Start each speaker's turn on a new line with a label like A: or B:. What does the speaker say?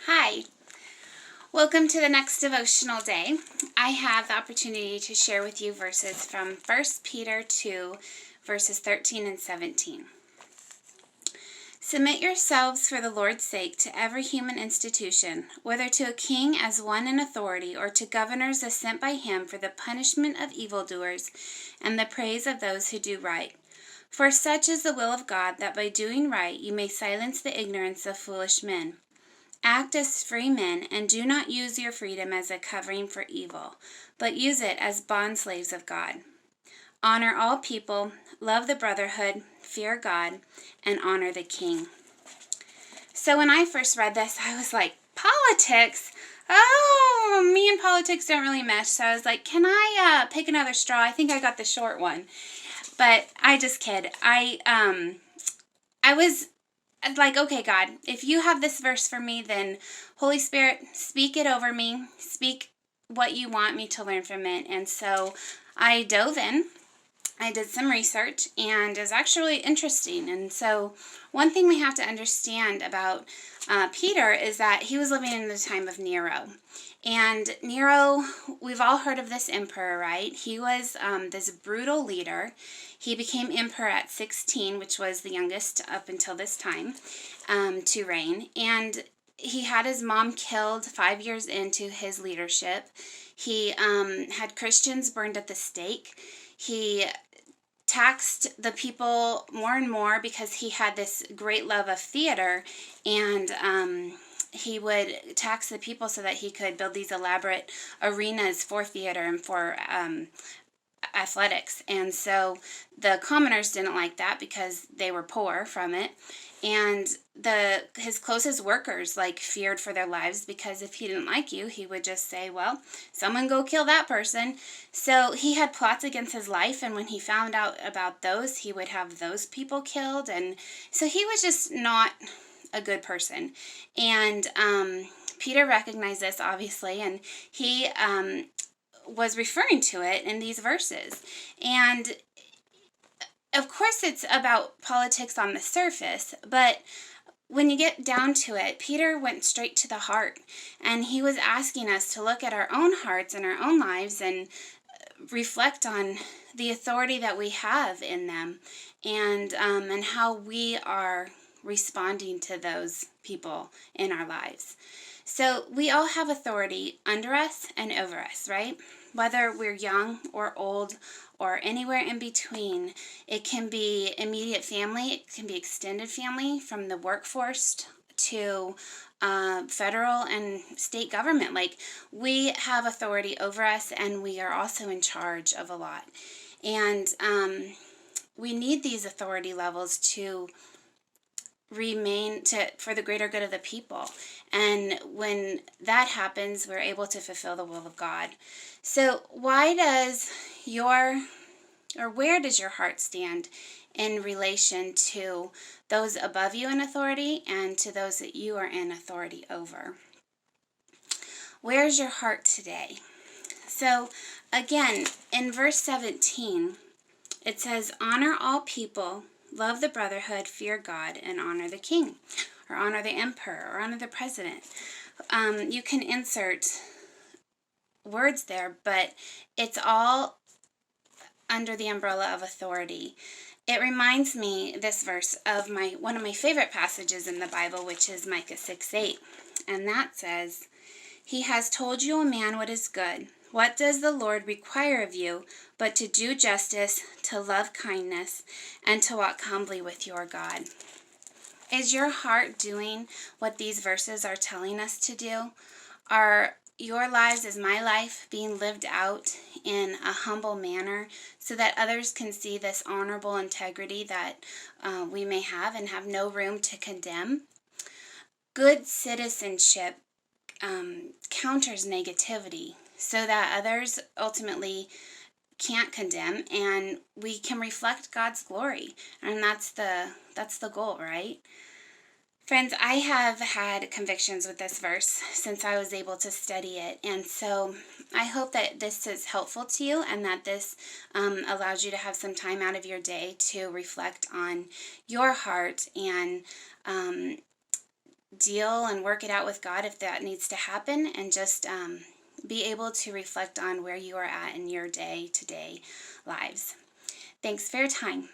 A: Hi, welcome to the next devotional day. I have the opportunity to share with you verses from 1 Peter 2, verses 13 and 17. Submit yourselves for the Lord's sake to every human institution, whether to a king as one in authority or to governors as sent by him for the punishment of evildoers and the praise of those who do right. For such is the will of God, that by doing right you may silence the ignorance of foolish men. Act as free men, and do not use your freedom as a covering for evil, but use it as bondslaves of God. Honor all people, love the brotherhood, fear God, and honor the king. So when I first read this, I was like, politics? Oh, me and politics don't really mesh. So I was like, can I pick another straw? I think I got the short one. But I just kid. I was like, okay, God, if you have this verse for me, then Holy Spirit, speak it over me. Speak what you want me to learn from it. And so I dove in. I did some research, and it's actually interesting. And so one thing we have to understand about Peter is that he was living in the time of Nero. And Nero, we've all heard of this emperor, right? He was this brutal leader. He became emperor at 16, which was the youngest up until this time to reign. And he had his mom killed 5 years into his leadership. He had Christians burned at the stake. He taxed the people more and more because he had this great love of theater, and he would tax the people so that he could build these elaborate arenas for theater and for athletics. And so the commoners didn't like that because they were poor from it. And his closest workers feared for their lives, because if he didn't like you, he would just say, well, someone go kill that person. So he had plots against his life, and when he found out about those, he would have those people killed. And so he was just not a good person. And Peter recognized this, obviously, and he was referring to it in these verses. And of course it's about politics on the surface, but when you get down to it, Peter went straight to the heart, and he was asking us to look at our own hearts and our own lives and reflect on the authority that we have in them, and how we are responding to those people in our lives. So we all have authority under us and over us, right? Whether we're young or old or anywhere in between. It can be immediate family, it can be extended family, from the workforce to federal and state government. We have authority over us, and we are also in charge of a lot. And we need these authority levels to remain for the greater good of the people. And when that happens, we're able to fulfill the will of God. So where does your heart stand in relation to those above you in authority and to those that you are in authority over? Where's your heart today? So again, in verse 17, it says, honor all people, love the brotherhood, fear God, and honor the king, or honor the emperor, or honor the president. You can insert words there, but it's all under the umbrella of authority. It reminds me, this verse, of one of my favorite passages in the Bible, which is Micah 6:8. And that says, he has told you, O man, what is good. What does the Lord require of you but to do justice, to love kindness, and to walk humbly with your God? Is your heart doing what these verses are telling us to do? Are your lives, is my life, being lived out in a humble manner so that others can see this honorable integrity that we may have and have no room to condemn? Good citizenship counters negativity so that others ultimately can't condemn, and we can reflect God's glory. And that's the goal, right? Friends, I have had convictions with this verse since I was able to study it, and so I hope that this is helpful to you, and that this allows you to have some time out of your day to reflect on your heart and deal and work it out with God if that needs to happen, and just be able to reflect on where you are at in your day-to-day lives. Thanks for your time.